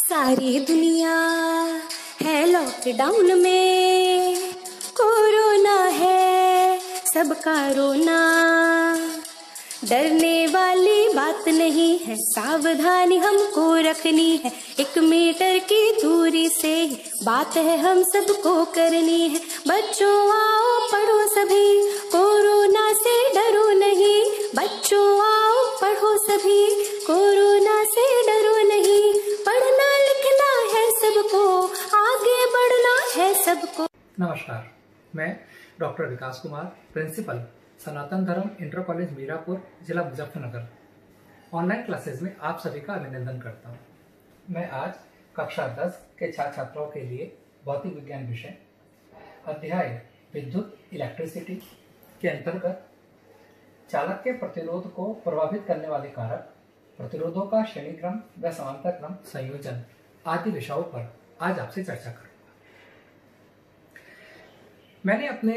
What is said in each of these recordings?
सारी दुनिया है लॉकडाउन में, कोरोना है सबका रोना। डरने वाली बात नहीं है, सावधानी हमको रखनी है। 1 मीटर की दूरी से बात है हम सबको करनी है। बच्चों आओ पढ़ो सभी, कोरोना से डरो नहीं। बच्चों आओ पढ़ो सभी, कोरोना से डरो नहीं। पढ़ना लिखना है सबको, आगे बढ़ना है सबको। नमस्कार, मैं डॉक्टर विकास कुमार, प्रिंसिपल सनातन धर्म इंटर कॉलेज मीरापुर, जिला मुजफ्फरनगर। ऑनलाइन क्लासेस में आप सभी का अभिनंदन करता हूं। मैं आज कक्षा 10 के छात्र छात्राओं के लिए भौतिक विज्ञान विषय अध्याय विद्युत इलेक्ट्रिसिटी के अंतर्गत चालक के प्रतिरोध को प्रभावित करने वाले कारक, प्रतिरोधों का श्रेणीक्रम व समांतर क्रम संयोजन आदि विषयों पर आज आपसे चर्चा करूंगा। मैंने अपने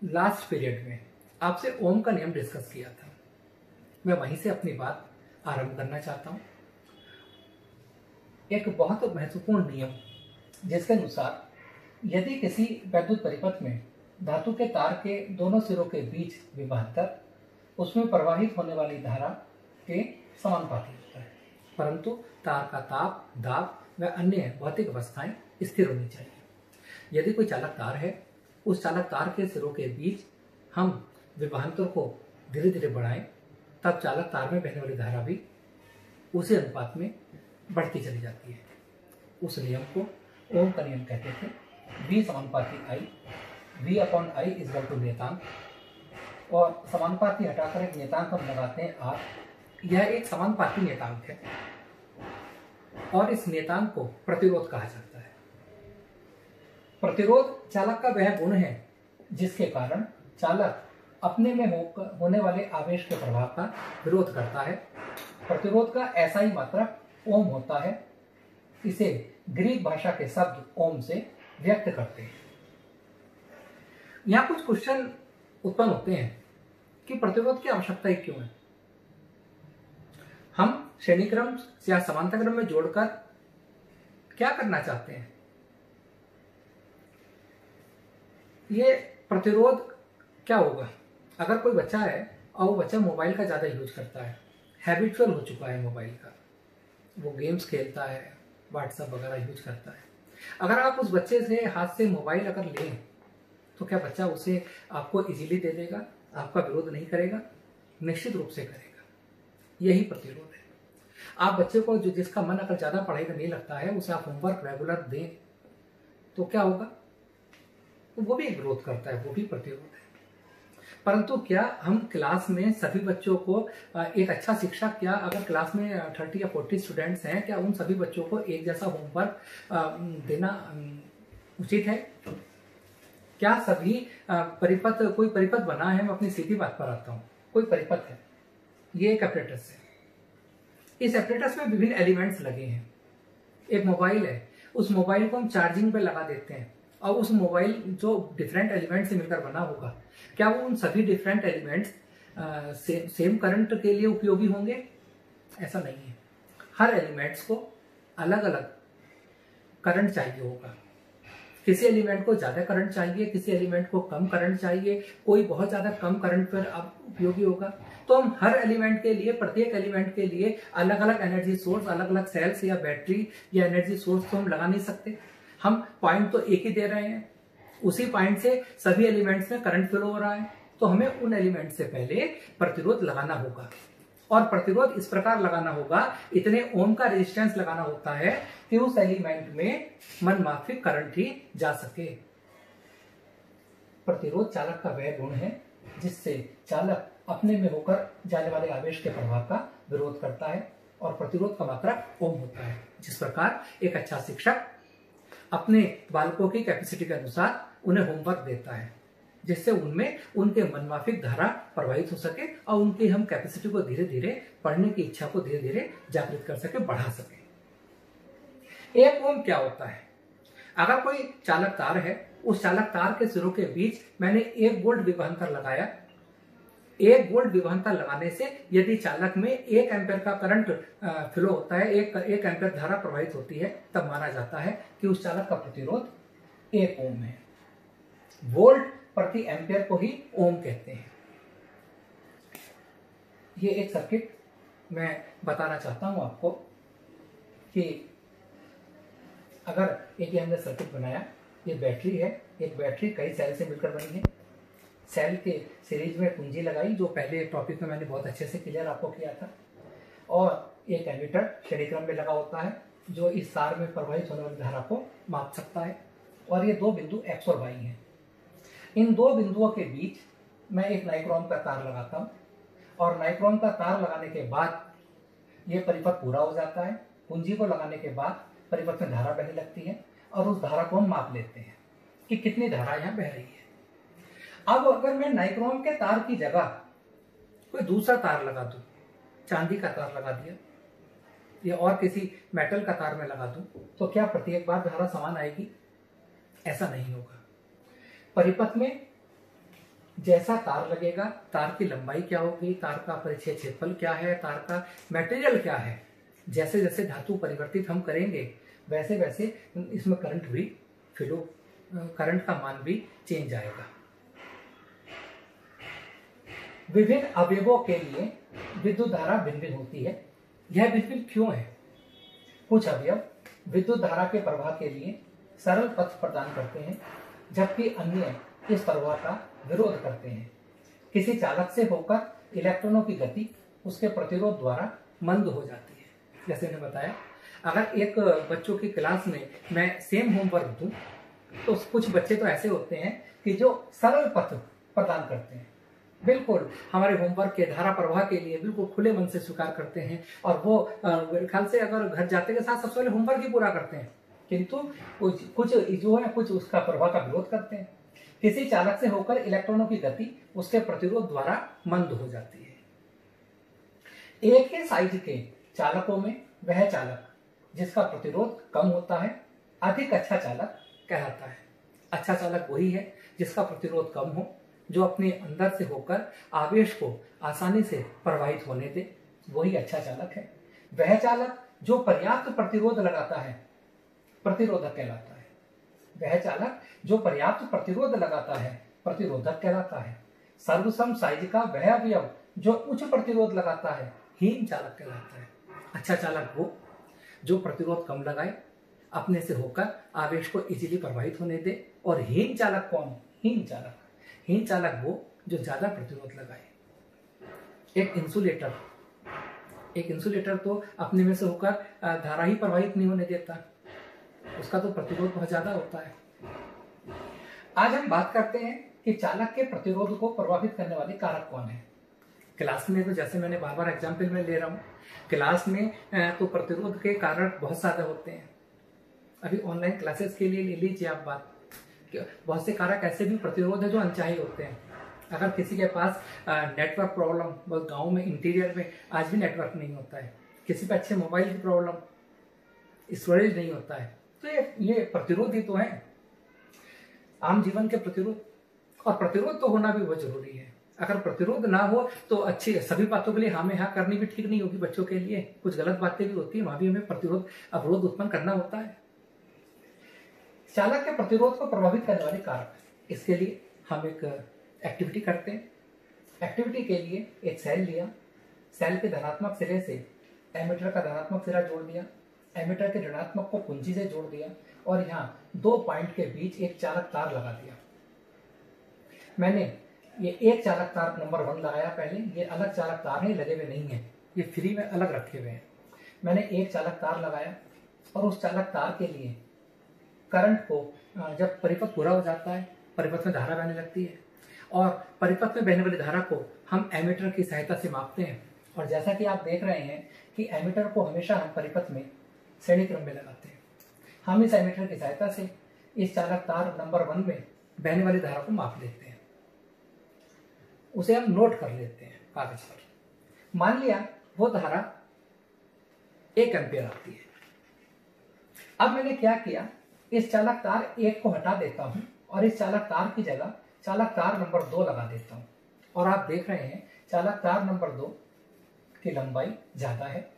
लास्ट पीरियड में आपसे ओम का नियम डिस्कस किया था। मैं वहीं से अपनी बात आरंभ करना चाहता हूं। एक बहुत महत्वपूर्ण नियम जिसके अनुसार यदि किसी वैद्युत परिपथ में धातु के तार के दोनों सिरों के बीच विभवांतर उसमें प्रवाहित होने वाली धारा के समानुपाती होता है, परंतु तार का ताप, दाब व अन्य भौतिक अवस्थाएं स्थिर होनी चाहिए। यदि कोई चालक तार है, उस चालक तार के सिरों के बीच हम विभवांतर को धीरे धीरे बढ़ाएं, तब चालक तार में बहने वाली धारा भी उसी अनुपात में बढ़ती चली जाती है। उस नियम को ओम का नियम कहते थे। V समानुपाती I, V upon I is equal to नियतांक, और समानुपाती हटाकर एक नियतांक हम लगाते हैं R। यह एक समानुपाती नियतांक है और इस नियतांक को प्रतिरोध कहा जाता है। प्रतिरोध चालक का वह गुण है जिसके कारण चालक अपने में होने वाले आवेश के प्रभाव का विरोध करता है। प्रतिरोध का ऐसा ही मात्रक ओम होता है। इसे ग्रीक भाषा के शब्द ओम से व्यक्त करते हैं। यहां कुछ क्वेश्चन उत्पन्न होते हैं कि प्रतिरोध की आवश्यकता क्यों है। हम श्रेणीक्रम या समांतर क्रम में जोड़कर क्या करना चाहते हैं। ये प्रतिरोध क्या होगा? अगर कोई बच्चा है और वो बच्चा मोबाइल का ज्यादा यूज करता है, हैबिचुअल हो चुका है मोबाइल का, वो गेम्स खेलता है, व्हाट्सएप वगैरह यूज करता है। अगर आप उस बच्चे से हाथ से मोबाइल अगर लें तो क्या बच्चा उसे आपको इजीली दे देगा? आपका विरोध नहीं करेगा? निश्चित रूप से करेगा। यही प्रतिरोध है। आप बच्चे को जिसका मन अगर ज्यादा पढ़ाई में नहीं लगता है, उसे आप होमवर्क रेगुलर दें तो क्या होगा? तो वो भी विरोध करता है, वो भी प्रतिरोध है। परंतु क्या हम क्लास में सभी बच्चों को एक अच्छा शिक्षक, क्या अगर क्लास में 30 या 40 स्टूडेंट्स हैं, क्या उन सभी बच्चों को एक जैसा होमवर्क देना उचित है? क्या सभी परिपथ, कोई परिपथ बना है, मैं अपनी सीधी बात पर आता हूं। कोई परिपथ है, ये एक एपरेटस है। इस एपरेटस में विभिन्न एलिमेंट्स लगे हैं। एक मोबाइल है, उस मोबाइल को हम चार्जिंग पे लगा देते हैं और उस मोबाइल जो डिफरेंट एलिमेंट से मिलकर बना होगा, क्या वो उन सभी डिफरेंट एलिमेंट्स सेम करंट के लिए उपयोगी होंगे? ऐसा नहीं है। हर एलिमेंट्स को अलग अलग करंट चाहिए होगा। किसी एलिमेंट को ज्यादा करंट चाहिए, किसी एलिमेंट को कम करंट चाहिए, कोई बहुत ज्यादा कम करंट पर अब उपयोगी होगा। तो हम हर एलिमेंट के लिए, प्रत्येक एलिमेंट के लिए अलग अलग एनर्जी सोर्स, अलग अलग सेल्स या बैटरी या एनर्जी सोर्स तो हम लगा नहीं सकते। हम पॉइंट तो एक ही दे रहे हैं, उसी पॉइंट से सभी एलिमेंट्स में करंट फ्लो हो रहा है, तो हमें उन एलिमेंट से पहले प्रतिरोध लगाना होगा। और प्रतिरोध इस प्रकार लगाना होगा, इतने ओम का रेजिस्टेंस लगाना होता है कि उस एलिमेंट में मनमाफिक करंट ही जा सके। प्रतिरोध चालक का वह गुण है जिससे चालक अपने में होकर जाने वाले आवेश के प्रभाव का विरोध करता है, और प्रतिरोध का मात्रक ओम होता है। जिस प्रकार एक अच्छा शिक्षक अपने बालकों की कैपेसिटी के अनुसार उन्हें होमवर्क देता है, जिससे उनमें उनके मनमाफिक धारा प्रभावित हो सके और उनकी हम कैपेसिटी को धीरे धीरे, पढ़ने की इच्छा को धीरे धीरे जागृत कर सके, बढ़ा सके। एक ओम क्या होता है? अगर कोई चालक तार है, उस चालक तार के सिरों के बीच मैंने 1 वोल्ट विभवांतर लगाया, 1 वोल्ट विभवांतर लगाने से यदि चालक में 1 एम्पेयर का करंट फ्लो होता है, एक एम्पेयर धारा प्रवाहित होती है, तब माना जाता है कि उस चालक का प्रतिरोध 1 ओम है। वोल्ट प्रति एम्पेयर को ही ओम कहते हैं। ये एक सर्किट मैं बताना चाहता हूं आपको कि अगर एक हमने सर्किट बनाया, ये बैटरी है, एक बैटरी कई सेल से मिलकर बनी है। सेल के सीरीज में कुंजी लगाई, जो पहले टॉपिक में मैंने बहुत अच्छे से क्लियर आपको किया था, और एक एमीटर श्रेणी क्रम में लगा होता है जो इस तार में प्रवाहित होने वाली धारा को माप सकता है। और ये 2 बिंदु एक्स और वाई हैं। इन 2 बिंदुओं के बीच मैं एक नाइक्रोम का तार लगाता हूँ, और नाइक्रोम का तार लगाने के बाद ये परिपथ पूरा हो जाता है। कुंजी को लगाने के बाद परिपथ में धारा बहने लगती है, और उस धारा को हम माप लेते हैं कि कितनी धारा यहाँ बह रही है। अब अगर मैं नाइक्रोम के तार की जगह कोई दूसरा तार लगा दूं, चांदी का तार लगा दिया या और किसी मेटल का तार में लगा दूं, तो क्या प्रत्येक बार धारा समान आएगी? ऐसा नहीं होगा। परिपथ में जैसा तार लगेगा, तार की लंबाई क्या होगी, तार का परिच्छेद क्षेत्रफल क्या है, तार का मटेरियल क्या है, जैसे जैसे धातु परिवर्तित हम करेंगे वैसे वैसे इसमें करंट भी फ्लो, करंट का मान भी चेंज आएगा। विभिन्न अवयवों के लिए विद्युत धारा भिन्न भिन्न होती है। यह भिन्न भिन्न क्यों है? कुछ अवयव विद्युत धारा के प्रवाह के लिए सरल पथ प्रदान करते हैं, जबकि अन्य इस प्रवाह का विरोध करते हैं। किसी चालक से होकर इलेक्ट्रॉनों की गति उसके प्रतिरोध द्वारा मंद हो जाती है। जैसे मैंने बताया, अगर एक बच्चों की क्लास में मैं सेम होमवर्क दूं, तो कुछ बच्चे तो ऐसे होते हैं कि जो सरल पथ प्रदान करते हैं, बिल्कुल हमारे होमवर्क के धारा प्रवाह के लिए बिल्कुल खुले मन से स्वीकार करते हैं, और वो ख्याल से अगर घर जाते के साथ सबसे पहले होमवर्क ही पूरा करते हैं, किंतु कुछ जो है कुछ उसका प्रवाह का विरोध करते हैं। किसी चालक से होकर इलेक्ट्रॉनों की गति उसके प्रतिरोध द्वारा मंद हो जाती है। एक ही साइज के चालकों में वह चालक जिसका प्रतिरोध कम होता है अधिक अच्छा चालक कहलाता है। अच्छा चालक वही है जिसका प्रतिरोध कम हो, जो अपने अंदर से होकर आवेश को आसानी से प्रवाहित होने दे, वही अच्छा चालक है। वह चालक जो पर्याप्त प्रतिरोध लगाता है प्रतिरोधक कहलाता है। वह चालक जो पर्याप्त प्रतिरोध लगाता है प्रतिरोधक कहलाता है। सर्वसम साइज का वह अवयव जो उच्च प्रतिरोध लगाता है हीन चालक कहलाता है। अच्छा चालक वो जो प्रतिरोध कम लगाए, अपने से होकर आवेश को इजीली प्रवाहित होने दे। और हीन चालक कौन? हीन चालक वो जो ज्यादा प्रतिरोध लगाए। एक इंसुलेटर तो अपने में से होकर धारा ही प्रवाहित नहीं होने देता, उसका तो प्रतिरोध बहुत ज्यादा होता है। आज हम बात करते हैं कि चालक के प्रतिरोध को प्रभावित करने वाले कारक कौन है। क्लास में तो जैसे मैंने बार बार एग्जाम्पल में ले रहा हूँ, क्लास में तो प्रतिरोध के कारक बहुत ज्यादा होते हैं। अभी ऑनलाइन क्लासेस के लिए ले लीजिए आप बात, बहुत से कारक ऐसे भी प्रतिरोध है जो अनचाहे होते हैं। अगर किसी के पास नेटवर्क प्रॉब्लम, बहुत गांव में इंटीरियर में आज भी नेटवर्क नहीं होता है, किसी पे अच्छे मोबाइल की प्रॉब्लम, स्टोरेज नहीं होता है, तो ये प्रतिरोध ही तो है, आम जीवन के प्रतिरोध। और प्रतिरोध तो होना भी बहुत जरूरी है। अगर प्रतिरोध ना हो तो अच्छी सभी बातों के लिए हाँ में हाँ करनी भी ठीक नहीं होगी। बच्चों के लिए कुछ गलत बातें भी होती है, वहां भी हमें प्रतिरोध अवरोध उत्पन्न करना होता है। चालक के प्रतिरोध को प्रभावित करने वाले कारक, इसके लिए हम एक एक्टिविटी करते हैं। एक्टिविटी के लिए एक सेल लिया, सेल के धनात्मक सिरे से एमीटर का धनात्मक सिरा जोड़ दिया, एमीटर के ऋणात्मक को कुंजी से जोड़ दिया, और यहाँ 2 पॉइंट के बीच एक चालक तार लगा दिया। मैंने ये एक चालक तार नंबर 1 लगाया पहले, ये अलग चालक तार है, लगे हुए नहीं है, ये फ्री में अलग रखे हुए हैं। मैंने एक चालक तार लगाया, और उस चालक तार के लिए करंट को जब परिपथ पूरा हो जाता है, परिपथ में धारा बहने लगती है, और परिपथ में बहने वाली धारा को हम एमीटर की सहायता से मापते हैं। और जैसा कि आप देख रहे हैं कि एमीटर को हमेशा हम परिपथ में श्रेणी क्रम में लगाते हैं। हम इस एमीटर की सहायता से इस चालक तार नंबर 1 में बहने वाली धारा को माप लेते हैं, उसे हम नोट कर लेते हैं कागज पर। मान लिया वो धारा 1 एम्पियर आती है। अब मैंने क्या किया, इस चालक तार 1 को हटा देता हूं और इस चालक तार की जगह चालक तार नंबर 2 लगा देता हूं। और आप देख रहे हैं चालक तार नंबर 2 की लंबाई ज्यादा है,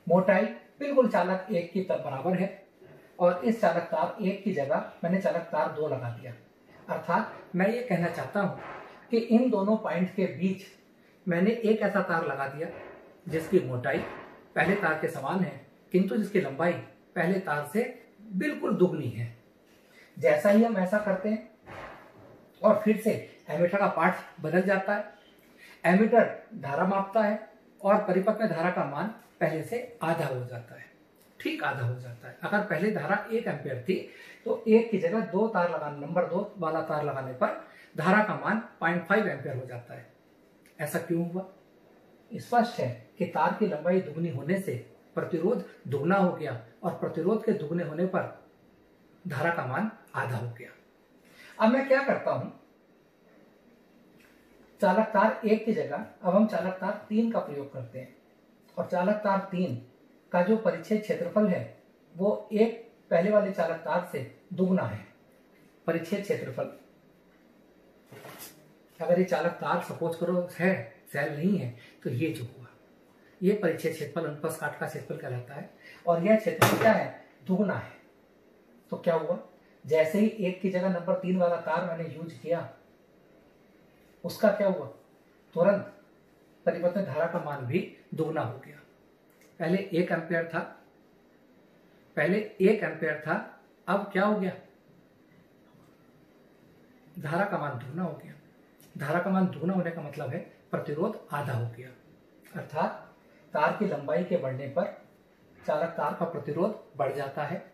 मोटाई बिल्कुल चालक 1 की बराबर है, और इस चालक तार 1 की जगह मैंने चालक तार 2 लगा दिया। अर्थात मैं ये कहना चाहता हूं कि इन दोनों पॉइंट के बीच मैंने एक ऐसा तार लगा दिया जिसकी मोटाई पहले तार के समान है, किंतु जिसकी लंबाई पहले तार से बिल्कुल दुगनी है। जैसा ही हम ऐसा करते हैं और फिर से एमीटर का पार्ट बदल जाता है, एमीटर धारा मापता है और परिपथ में धारा का मान पहले से आधा हो जाता है, ठीक आधा हो जाता है। अगर पहले धारा 1 एम्पियर थी तो 1 की जगह 2 तार लगाने, नंबर 2 वाला तार लगाने पर धारा का मान 0.5 एम्पियर हो जाता है। ऐसा क्यों हुआ? स्पष्ट है कि तार की लंबाई दुगनी होने से प्रतिरोध दुगना हो गया और प्रतिरोध के दुगने होने पर धारा का मान आधा हो गया। अब मैं क्या करता हूं, चालक तार 1 की जगह अब हम चालक तार 3 का प्रयोग करते हैं, और चालक तार 3 का जो परिच्छेद क्षेत्रफल है वो एक पहले वाले चालक तार से दुगना है। परिच्छेद क्षेत्रफल, अगर ये चालक तार सपोज करो है, सेल नहीं है, तो ये जो हुआ ये परिच्छेद क्षेत्रफल अनुप्रस्थ काट का क्षेत्रफल कहलाता है, और यह क्षेत्रफल क्या है? दुगना है। तो क्या हुआ, जैसे ही 1 की जगह नंबर 3 वाला तार मैंने यूज किया, उसका क्या हुआ, तुरंत परिपथ में धारा का मान भी दुगना हो गया। पहले 1 एम्पियर था, अब क्या हो गया, धारा का मान दुगना हो गया। धारा का मान दुगना होने का मतलब है प्रतिरोध आधा हो गया। अर्थात तार की लंबाई के बढ़ने पर चालक तार का प्रतिरोध बढ़ जाता है,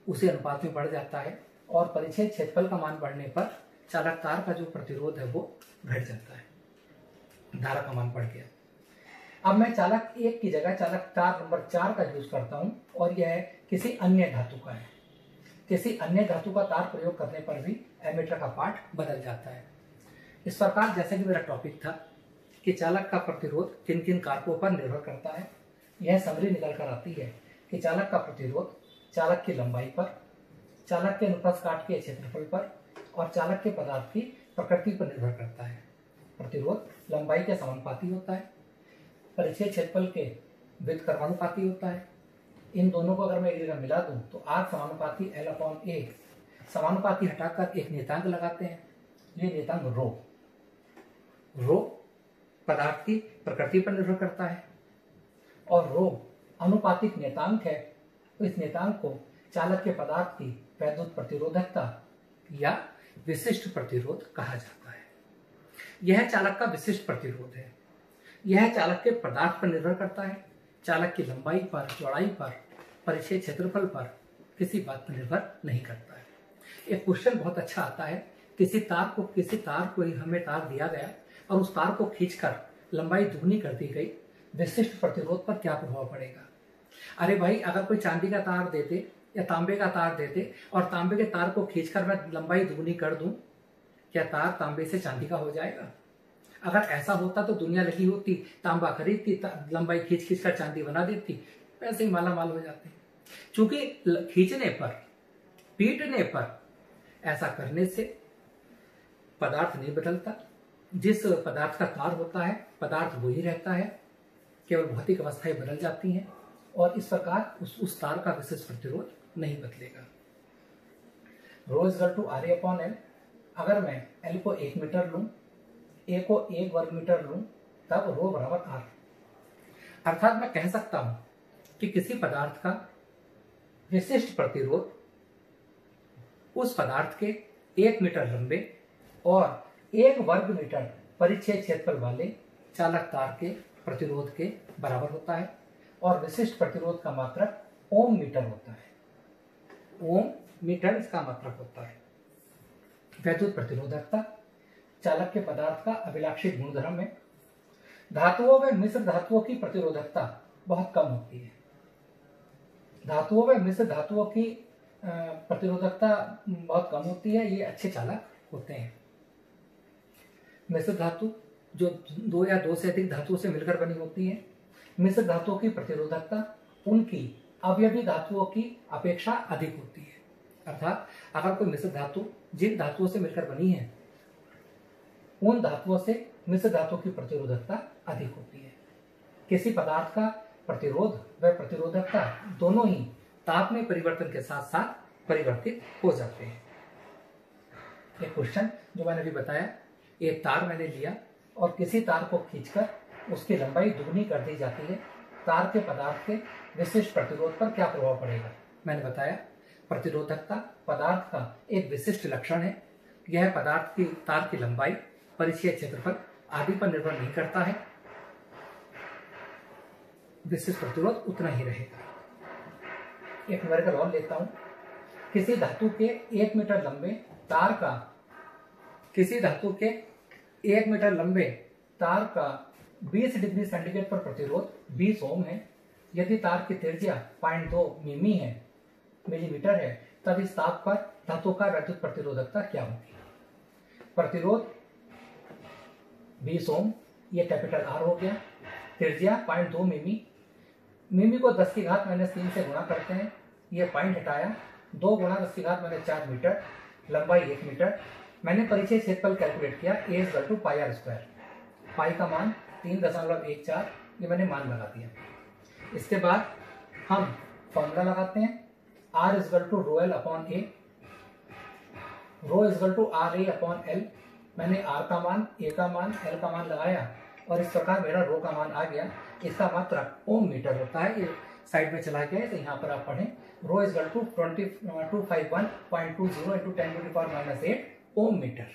उसी अनुपात में बढ़ जाता है, और परिच्छेद क्षेत्रफल का मान बढ़ने पर चालक तार का जो प्रतिरोध है वो घट जाता है, धारा का मान बढ़ गया। अब मैं चालक 1 की जगह चालक तार नंबर 4 का यूज करता हूं, और यह किसी अन्य धातु का है। किसी अन्य धातु का तार प्रयोग करने पर भी एमीटर का पार्ट बदल जाता है। इस प्रकार जैसे कि मेरा टॉपिक था कि चालक का प्रतिरोध किन किन कारकों पर निर्भर करता है, यह समरी निकल कर आती है कि चालक का प्रतिरोध चालक की लंबाई पर, चालक के अनुप्रस्थ काट के क्षेत्रफल पर और चालक के पदार्थ की प्रकृति पर निर्भर करता है। प्रतिरोध लंबाई के समानुपाती होता है, परिच्छेद क्षेत्रफल के व्युत्क्रमानुपाती होता है। इन दोनों को अगर मैं एक जगह मिला दूं तो R समानुपाती L/A, समानुपाती हटाकर एक नियतांक लगाते हैं, ये नियतांक रो पदार्थ की प्रकृति पर निर्भर करता है, और रो अनुपातिक नियतांक है, तो इस नियतांक को चालक के पदार्थ की वैद्युत प्रतिरोधकता या विशिष्ट प्रतिरोध कहा जाता है। यह चालक का विशिष्ट प्रतिरोध है। यह चालक के पदार्थ पर निर्भर करता है, चालक की लंबाई पर, चौड़ाई पर, परिच्छेद क्षेत्रफल पर किसी बात पर निर्भर नहीं करता है। एक क्वेश्चन बहुत अच्छा आता है, किसी तार को हमें तार दिया गया और उस तार को खींचकर लंबाई दुगनी कर दी गई, विशिष्ट प्रतिरोध पर क्या प्रभाव पड़ेगा? अरे भाई, अगर कोई चांदी का तार देते या तांबे का तार देते और तांबे के तार को खींचकर मैं लंबाई दुगनी कर दूं, क्या तार तांबे से चांदी का हो जाएगा? अगर ऐसा होता तो दुनिया लगी होती, तांबा खरीदती, लंबाई खींच कर चांदी बना देती, पैसे ही माला माल हो जाते। क्योंकि खींचने पर, पीटने पर, ऐसा करने से पदार्थ नहीं बदलता। जिस पदार्थ का तार होता है, पदार्थ वही रहता है, केवल भौतिक अवस्थाएं बदल जाती हैं, और इस प्रकार उस तार का विशिष्ट प्रतिरोध नहीं बदलेगा। ρ=RA/L। अगर मैं L को 1 मीटर लूं, A को 1 वर्ग मीटर लूं, तब ρ=R। अर्थात मैं कह सकता हूं कि किसी पदार्थ का विशिष्ट प्रतिरोध उस पदार्थ के 1 मीटर लंबे और 1 वर्ग मीटर परिच्छेद क्षेत्रफल वाले चालक तार के प्रतिरोध के बराबर होता है, और विशिष्ट प्रतिरोध का मात्रक ओम मीटर होता है। ओम मीटर इसका मात्रक होता है। वैद्युत प्रतिरोधकता चालक के पदार्थ का अभिलाक्षित गुणधर्म है। धातुओं व मिश्र धातुओं की प्रतिरोधकता बहुत कम होती है। धातुओं व मिश्र धातुओं की प्रतिरोधकता बहुत कम होती है, ये अच्छे चालक होते हैं। मिश्र धातु जो 2 या 2 से अधिक धातुओं से मिलकर बनी होती है, मिश्र धातुओं की प्रतिरोधकता उनकी अवयवी धातुओं की अपेक्षा अधिक होती है। अर्थात अगर कोई मिश्र धातु जिन धातुओं से मिलकर बनी है, उन धातुओं से मिश्र धातु की प्रतिरोधकता अधिक होती है। किसी पदार्थ का प्रतिरोध व प्रतिरोधकता दोनों ही ताप में परिवर्तन के साथ साथ परिवर्तित हो जाते हैं। एक क्वेश्चन जो मैंने अभी बताया, एक तार मैंने लिया और किसी तार को खींचकर उसकी लंबाई दुगनी कर दी जाती है, तार के पदार्थ के विशिष्ट प्रतिरोध पर क्या प्रभाव पड़ेगा? मैंने बताया प्रतिरोधकता पदार्थ का एक विशिष्ट लक्षण है। यह पदार्थ की तार की लंबाई, परिचय क्षेत्रफल आदि पर निर्भर नहीं करता है। विशिष्ट प्रतिरोध उतना ही रहेगा। एक न्यूमेरिकल और लेता हूं। किसी धातु के 1 मीटर लंबे तार का 20 डिग्री सेंटीग्रेड पर प्रतिरोध 20 ओम है। यदि तार की त्रिज्या 0.2 मिलीमीटर है, तब इस ताप पर धातु का वैद्युत प्रतिरोधकता क्या होगी? प्रतिरोध 20 ओम, ये कैपिटल आर हो गया। त्रिज्या 0.2 मिमी को 10 की घात -3 से गुणा करते हैं, ये पॉइंट हटाया, 2 गुणा 10 की घात -4 मीटर, लंबाई 1 मीटर। मैंने परिचय क्षेत्रफल कैलकुलेट किया, A = πr²। पाई का मान 3.14, ये मैंने मान लगा दिया। इसके बाद हम फॉर्मूला लगाते हैं, R = ρl/A, ρ = RA/L। मैंने R का मान, A का मान, L का मान लगाया और इस प्रकार मेरा ρ का मान आ गया। इसका मात्रक ओम मीटर होता है, ये साइड में चला गया है, तो यहाँ पर आप पढ़ें ρ = 251.20 × 10⁻⁻8 ओम मीटर।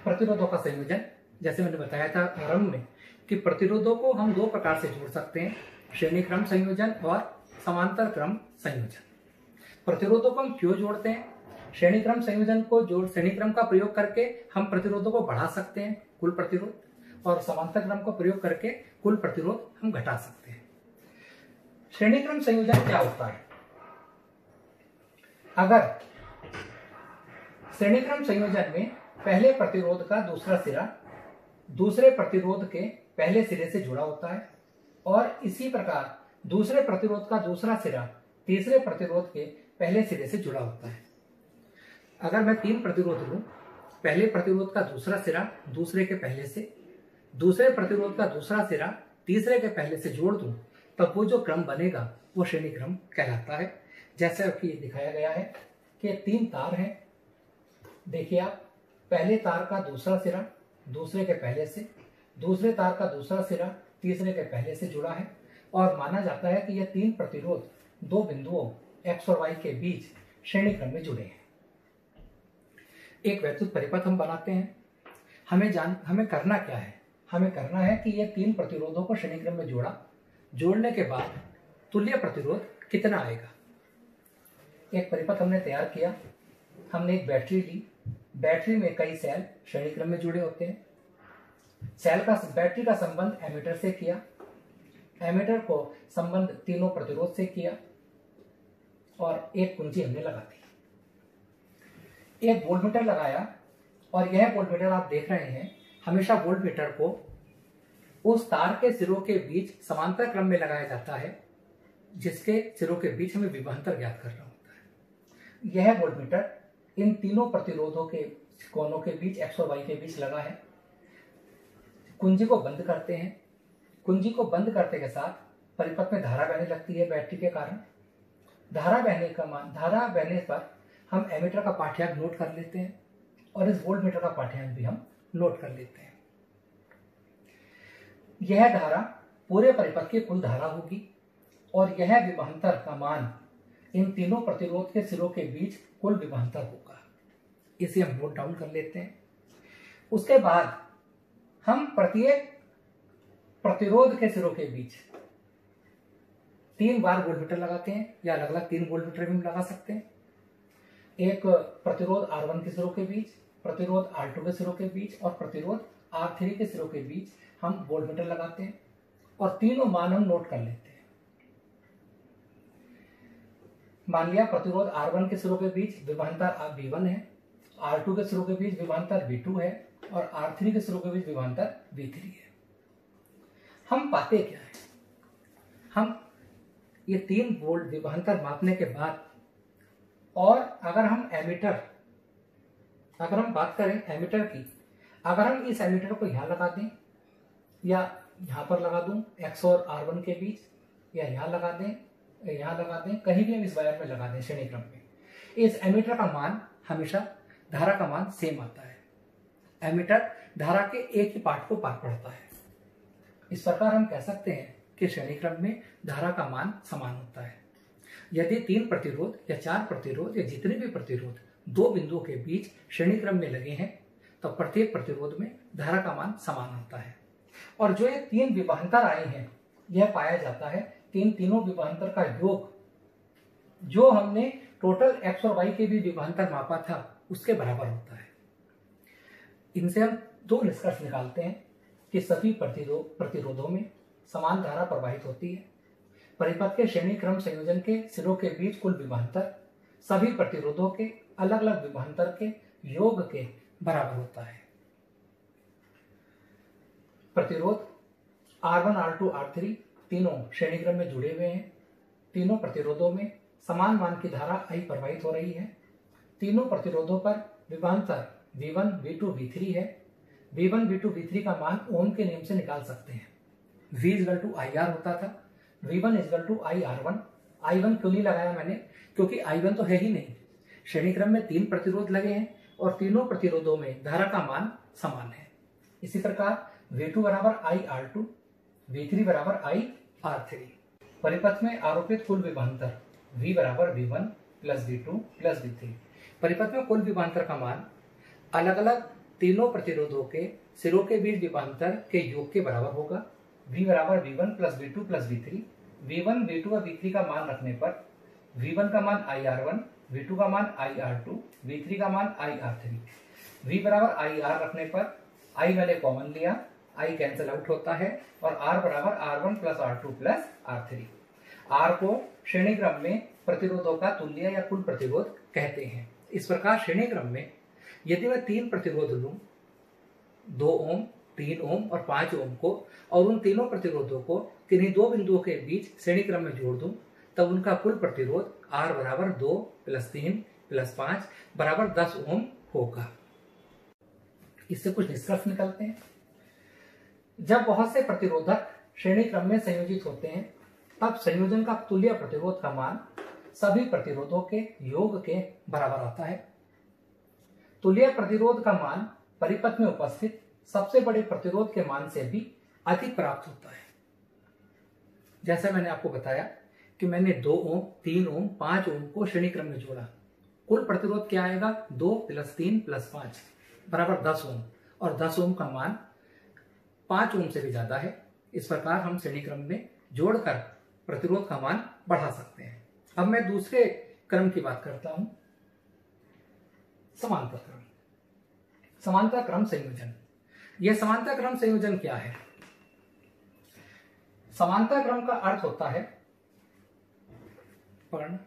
प्रतिरोधों का संयोजन, जैसे मैंने बताया था आरंभ में कि प्रतिरोधों को हम 2 प्रकार से जोड़ सकते हैं, श्रेणी क्रम संयोजन और समांतर क्रम संयोजन। प्रतिरोधों को हम क्यों जोड़ते हैं? श्रेणी क्रम संयोजन को श्रेणी क्रम का प्रयोग करके हम प्रतिरोधों को बढ़ा सकते हैं, कुल प्रतिरोध, और समांतर क्रम को प्रयोग करके कुल प्रतिरोध हम घटा सकते हैं। श्रेणी क्रम संयोजन क्या होता है? अगर श्रेणी क्रम संयोजन में पहले प्रतिरोध का दूसरा सिरा दूसरे प्रतिरोध के पहले सिरे से जुड़ा होता है और इसी प्रकार दूसरे प्रतिरोध का दूसरा सिरा तीसरे प्रतिरोध के पहले सिरे से जुड़ा होता है। अगर मैं 3 प्रतिरोध लूं, पहले प्रतिरोध का दूसरा सिरा दूसरे के पहले से, दूसरे प्रतिरोध का दूसरा सिरा तीसरे के पहले से जोड़ दूं, तब वो जो क्रम बनेगा वो श्रेणी क्रम कहलाता है। जैसे कि दिखाया गया है कि 3 तार हैं। देखिए आप, पहले तार का दूसरा सिरा दूसरे के पहले से, दूसरे तार का दूसरा सिरा तीसरे के पहले से जुड़ा है और माना जाता है कि यह 3 प्रतिरोध 2 बिंदुओं x और y के बीच श्रेणी क्रम में जुड़े हैं। एक वैद्युत परिपथ हम बनाते हैं। हमें करना क्या है? हमें करना है कि ये 3 प्रतिरोधों को श्रेणी क्रम में जोड़ा, जोड़ने के बाद तुल्य प्रतिरोध कितना आएगा। एक परिपथ हमने तैयार किया, हमने एक बैटरी ली, बैटरी में कई सेल श्रेणी क्रम में जुड़े होते हैं। बैटरी का संबंध एमीटर से किया, एमीटर को संबंध तीनों प्रतिरोध से किया और एक कुंजी हमने लगा दी। एक वोल्टमीटर लगाया और यह वोल्टमीटर आप देख रहे हैं, हमेशा वोल्टमीटर को उस तार के सिरों के बीच समांतर क्रम में लगाया जाता है जिसके सिरों के बीच हमें विभवांतर ज्ञात करना होता है। यह वोल्टमीटर इन तीनों प्रतिरोधों के कोनों के बीच x और y के बीच लगा है। कुंजी को बंद करते हैं। कुंजी को बंद करते के साथ परिपथ में धारा बहने लगती है बैटरी के कारण। धारा बहने पर हम एमीटर का पाठ्यांक नोट कर लेते हैं और इस वोल्टमीटर का पाठ्यांक भी हम नोट कर लेते हैं। यह धारा पूरे परिपथ की कुल धारा होगी और यह विभवांतर का मान इन तीनों प्रतिरोध के सिरों के बीच कुल विभवांतर होगा। इसे हम नोट डाउन कर लेते हैं। उसके बाद हम प्रत्येक प्रतिरोध के सिरों के बीच 3 बार वोल्टमीटर लगाते हैं या अलग अलग 3 वोल्टमीटर भी हम लगा सकते हैं। एक प्रतिरोध R1 के सिरों के बीच, प्रतिरोध R2 के सिरों के बीच और प्रतिरोध R3 के सिरों के बीच हम वोल्टमीटर लगाते हैं और तीनों मान हम नोट कर लेते हैं। मान लिया प्रतिरोध R1 के सिरों के बीच विभवांतर V1 है, R2 के सिरों के बीच विभवांतर V2 है और R3 के सिरों के बीच विभवांतर V3 है। हम पाते क्या है? हम ये 3 वोल्ट विभवांतर मापने के बाद और अगर हम बात करें एमीटर की, अगर हम इस एमीटर को यहाँ लगा दें या यहाँ पर लगा दूं X और R1 के बीच, या यहाँ लगा दें, कहीं भी हम इस वायर में लगा दें श्रेणी क्रम में, इस एमीटर का मान हमेशा धारा का मान सेम आता है। एमीटर धारा के एक ही पार्ट को पार पड़ता है। इस प्रकार हम कह सकते हैं कि श्रेणी क्रम में धारा का मान समान होता है। यदि 3 प्रतिरोध या 4 प्रतिरोध या जितने भी प्रतिरोध दो बिंदुओं के बीच श्रेणी क्रम में लगे हैं तो प्रत्येक प्रतिरोध में धारा का मान समान होता है। और जो ये 3 विभवांतर आए हैं, यह पाया जाता है कि इन तीनों विभवांतर का योग जो हमने टोटल X और Y के भी विभवांतर मापा था उसके बराबर होता है। इनसे हम 2 निष्कर्ष निकालते हैं कि सभी प्रतिरोधों में समान धारा प्रवाहित होती है। परिपथ के श्रेणी क्रम संयोजन के सिरों के बीच कुल विभवांतर सभी प्रतिरोधों के अलग अलग विभवांतर के योग के बराबर होता है। प्रतिरोध R1, R2, R3 तीनों श्रेणी क्रम में जुड़े हुए हैं। तीनों प्रतिरोधों में समान मान की धारा I प्रवाहित हो रही है। तीनों प्रतिरोधों पर विभवांतर V1, V2, V3 है। V1, V2, V3 का मान ओम के नियम से निकाल सकते हैं। V IR होता था, V1 IR1। I1 क्यों नहीं लगाया मैंने? क्योंकि I1 तो है ही नहीं। श्रेणी क्रम में 3 प्रतिरोध लगे हैं और तीनों प्रतिरोधों में धारा का मान समान है। इसी प्रकार V2 बराबर IR2, V3 बराबर IR3। परिपथ में आरोपित कुल विभवांतर V बराबर V1 plus V2 plus V3। परिपथ में कुल विभवांतर का मान अलग अलग तीनों प्रतिरोधों के सिरों के बीच विभवांतर के योग के बराबर होगा। V बराबर V1 plus V2 plus V3। V1, V2 और V3 का मान रखने पर V1 का मान IR1, V2 का मान IR2, V3 का मान IR3। V बराबर IR रखने पर I मैंने कॉमन लिया, I कैंसिल आउट होता है और R बराबर R1 plus R2 plus R3। R को श्रेणी क्रम में प्रतिरोधों का तुल्य या कुल प्रतिरोध कहते हैं। इस प्रकार श्रेणी क्रम में यदि मैं 3 प्रतिरोध लूं, 2 ओम, 3 ओम और 5 ओम को, और उन तीनों प्रतिरोधों को किन्हीं 2 बिंदुओं के बीच श्रेणी क्रम में जोड़ दूं, तब उनका कुल प्रतिरोध R बराबर 2 प्लस 3 प्लस 5 बराबर 10 ओम होगा। इससे कुछ निष्कर्ष निकलते हैं। जब बहुत से प्रतिरोधक श्रेणी क्रम में संयोजित होते हैं तब संयोजन का तुल्य प्रतिरोध का मान सभी प्रतिरोधों के योग के बराबर आता है। तुल्य प्रतिरोध का मान परिपथ में उपस्थित सबसे बड़े प्रतिरोध के मान से भी अधिक प्राप्त होता है। जैसा मैंने आपको बताया कि मैंने 2 ओम, 3 ओम, 5 ओम को श्रेणी क्रम में जोड़ा, कुल प्रतिरोध क्या आएगा? 2 प्लस 3 प्लस 5 बराबर 10 ओम, और 10 ओम का मान 5 ओम से भी ज्यादा है। इस प्रकार हम श्रेणी क्रम में जोड़कर प्रतिरोध का मान बढ़ा सकते हैं। अब मैं दूसरे क्रम की बात करता हूं, समांतर क्रम। समांतर क्रम संयोजन। यह समांतर क्रम संयोजन क्या है? समांतर क्रम का अर्थ होता है, पढ़ना,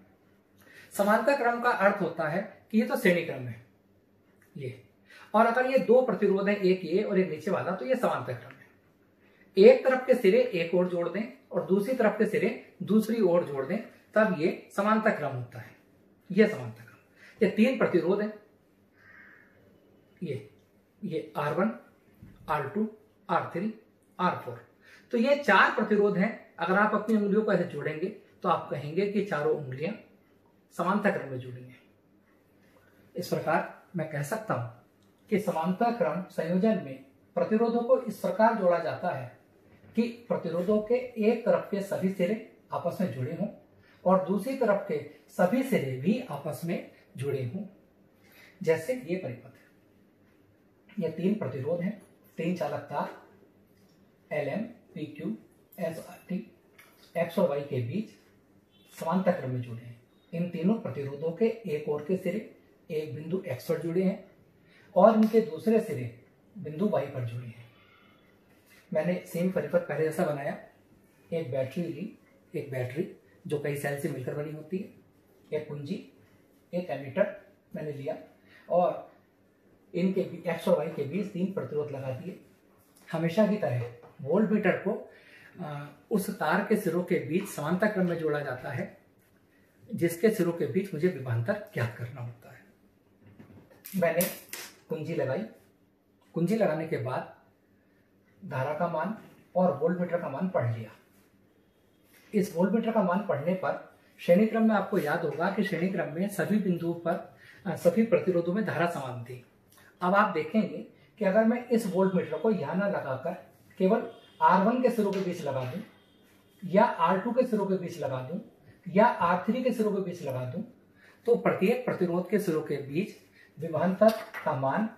समांतर क्रम का अर्थ होता है कि ये तो श्रेणी क्रम है ये, और अगर ये 2 प्रतिरोध है, एक ये और एक नीचे वाला, तो ये समांतर क्रम है। एक तरफ के सिरे एक ओर जोड़ दें और दूसरी तरफ के सिरे दूसरी ओर जोड़ दें, तब ये समांतर क्रम होता है। ये समांतर क्रम। ये 3 प्रतिरोध है, ये R1, R2, R3, R4। तो ये 4 प्रतिरोध हैं। अगर आप अपनी उंगलियों को ऐसे जोड़ेंगे तो आप कहेंगे कि चारों उंगलियां समांतर क्रम में जुड़ी हैं। इस प्रकार मैं कह सकता हूं कि समांतर क्रम संयोजन में प्रतिरोधों को इस प्रकार जोड़ा जाता है कि प्रतिरोधों के एक तरफ के सभी सिरे आपस में जुड़े हों और दूसरी तरफ के सभी सिरे भी आपस में जुड़े हों। जैसे ये परिपथ है, ये 3 प्रतिरोध हैं, 3 चालक तार LM, PQ, SRT, X और Y के बीच समांतर क्रम में जुड़े हैं। इन तीनों प्रतिरोधों के एक ओर के सिरे एक बिंदु X पर जुड़े हैं और इनके दूसरे सिरे बिंदु Y पर जुड़े हैं। मैंने सेम परिपथ पहले जैसा बनाया, एक बैटरी ली, एक बैटरी जो कई सेल से मिलकर बनी होती है, एक कुंजी, एक एमीटर मैंने लिया और इनके X और Y के बीच 3 प्रतिरोध लगा दिए। हमेशा की तरह वोल्ट मीटर को उस तार के सिरों के बीच समांतर क्रम में जोड़ा जाता है जिसके सिरों के बीच मुझे विभवांतर ज्ञात करना होता है। मैंने कुंजी लगाई कुंजी लगाने के बाद धारा का मान और वोल्टमीटर का मान पढ़ लिया। इस वोल्टमीटर का मान पढ़ने पर श्रेणी क्रम में आपको याद होगा कि श्रेणी क्रम में सभी बिंदुओं पर सभी प्रतिरोधों में धारा समान थी। अब आप देखेंगे कि अगर मैं इस वोल्टमीटर को यहां ना लगाकर केवल R1 के सिरों के बीच लगा दूं या R2 के सिरों के बीच लगा दूं या R3 के सिरों के बीच लगा दूं, तो प्रत्येक प्रतिरोध के सिरों के बीच विभवांतर का मान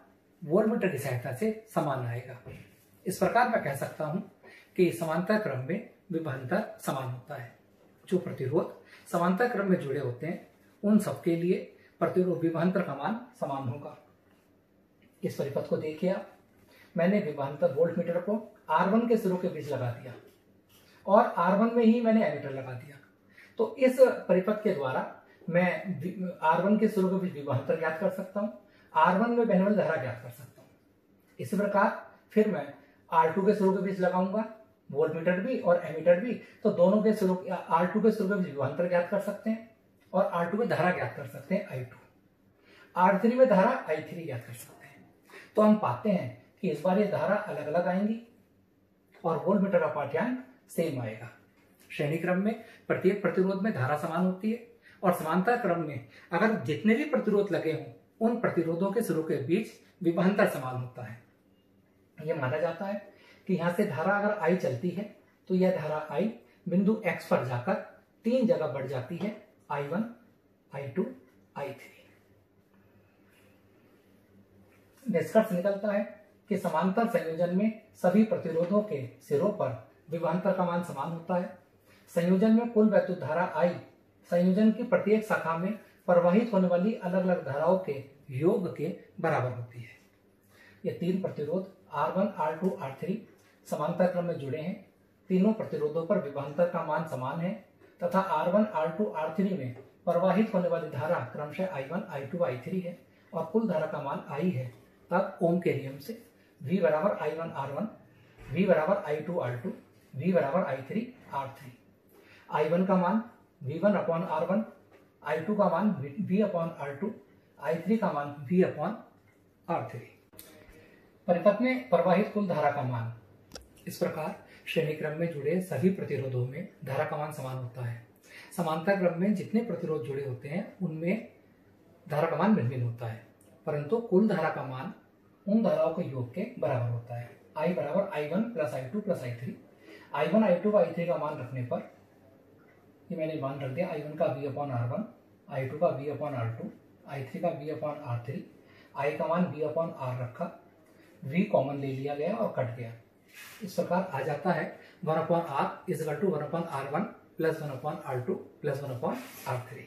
वोल्टमीटर की सहायता से समान आएगा। इस प्रकार मैं कह सकता हूं कि समांतर क्रम में विभवांतर समान होता है। जो प्रतिरोध समांतर क्रम में जुड़े होते हैं उन सबके लिए प्रतिरोध विभवांतर का मान समान होगा। इस परिपथ को देखिए आप, मैंने विभवांतर वोल्टमीटर को R1 के सिरों के बीच लगा दिया और R1 में ही मैंने एमीटर लगा दिया। तो इस परिपथ के द्वारा मैं R1 के सिरों के बीच विभवांतर ज्ञात कर सकता हूँ, R1 में बहने वाली धारा ज्ञात कर सकता हूँ। इसी प्रकार फिर मैं R2 के सिरों के बीच लगाऊंगा वोल्टमीटर भी और एमीटर भी, तो दोनों के सिरों R2 के सिरों के बीच विभवांतर ज्ञात कर सकते हैं और R2 में धारा ज्ञात कर सकते हैं I2, R3 में धारा I3 ज्ञात कर सकते हैं। तो हम पाते हैं कि इस बार ये धारा अलग अलग आएंगी और वोल्टमीटर का पाठ्यांक सेम आएगा। श्रेणी क्रम में प्रत्येक प्रतिरोध में धारा समान होती है और समांतर क्रम में अगर जितने भी प्रतिरोध लगे हों उन प्रतिरोधों के सिरों के बीच विभवांतर समान होता है। यह माना जाता है कि यहां से धारा अगर I चलती है तो यह धारा I बिंदु X पर जाकर 3 जगह बढ़ जाती है, I1, I2, I3। निष्कर्ष निकलता है कि समांतर संयोजन में सभी प्रतिरोधों के सिरों पर विभवांतर का मान समान होता है। संयोजन में कुल वैद्युत धारा I संयोजन की प्रत्येक शाखा में प्रवाहित होने वाली अलग अलग धाराओं के योग के बराबर होती है। ये 3 प्रतिरोध R1, R2, R3 समांतर क्रम में जुड़े हैं। तीनों प्रतिरोधों पर विभवांतर का मान समान है तथा R1, R2, R3 में प्रवाहित होने वाली धारा क्रमशः I1, I2, I3 है और कुल धारा का मान I है। तब ओम के नियम से V बराबर I1 R1, V बराबर I2 R2, V बराबर I3 R3। I1 का मान V1 अपॉन R1, I2 का मान V अपॉन R2, I3 का मान V अपॉन R3। परिपथ में प्रवाहित कुल धारा का मान। इस प्रकार श्रेणी क्रम में जुड़े सभी प्रतिरोधों में धारा का मान समान होता है। समांतर क्रम में जितने प्रतिरोध जुड़े होते हैं उनमें धारा का मान भिन्न भिन्न होता है, परंतु कुल धारा का मान उन धाराओं के योग के बराबर होता है। I बराबर I1 plus I2 plus I3। I1, I2 व I3 का मान रखने पर ये मैंने मान रख दिया, I1 का V अपॉन R1, I2 का V अपॉन R2, I3 का V अपॉन R3, I का मान V अपॉन R रखा, V कॉमन ले लिया गया और कट गया। इस प्रकार आ जाता है 1 upon R is equal to 1 upon R1 plus 1 upon R2 plus 1 upon R3।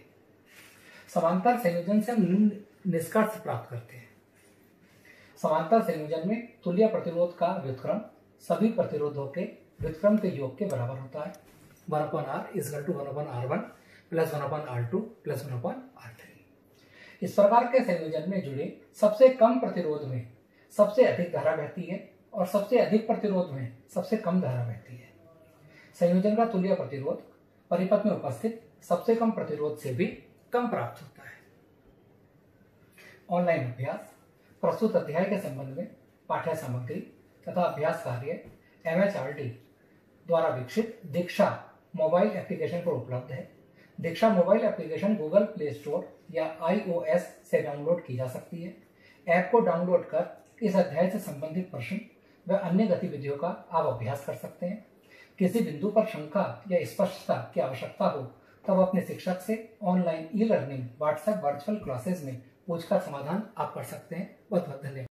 समांतर संयोजन से हम निष्कर्ष प्राप्त करते हैं। समांतर संयोजन में तुल्य प्रतिरोध का व्युत्क्रम सभी प्रतिरोधों के व्युत्क्रम के योग के बराबर होता है। 1 upon R is equal to 1 upon R1 plus 1 upon R2 plus 1 upon R3। इस प्रकार के संयोजन में जुड़े सबसे कम प्रतिरोध में सबसे अधिक धारा बहती है और सबसे अधिक प्रतिरोध में सबसे कम धारा बहती है। संयोजन का तुल्य प्रतिरोध परिपथ में उपस्थित सबसे कम प्रतिरोध से भी कम प्राप्त होता है। ऑनलाइन अभ्यास प्रस्तुत अध्याय के संबंध में पाठ्य सामग्री तथा अभ्यास कार्य MHRD द्वारा विकसित दीक्षा मोबाइल एप्लीकेशन पर उपलब्ध है। Diksha mobile application Google Play Store या iOS से डाउनलोड की जा सकती है। ऐप को डाउनलोड कर इस अध्याय से संबंधित प्रश्न व अन्य गतिविधियों का आप अभ्यास कर सकते हैं। किसी बिंदु पर शंका या स्पष्टता की आवश्यकता हो तब अपने शिक्षक से online e learning WhatsApp virtual classes में पूछकर समाधान आप कर सकते हैं। बहुत बहुत धन्यवाद।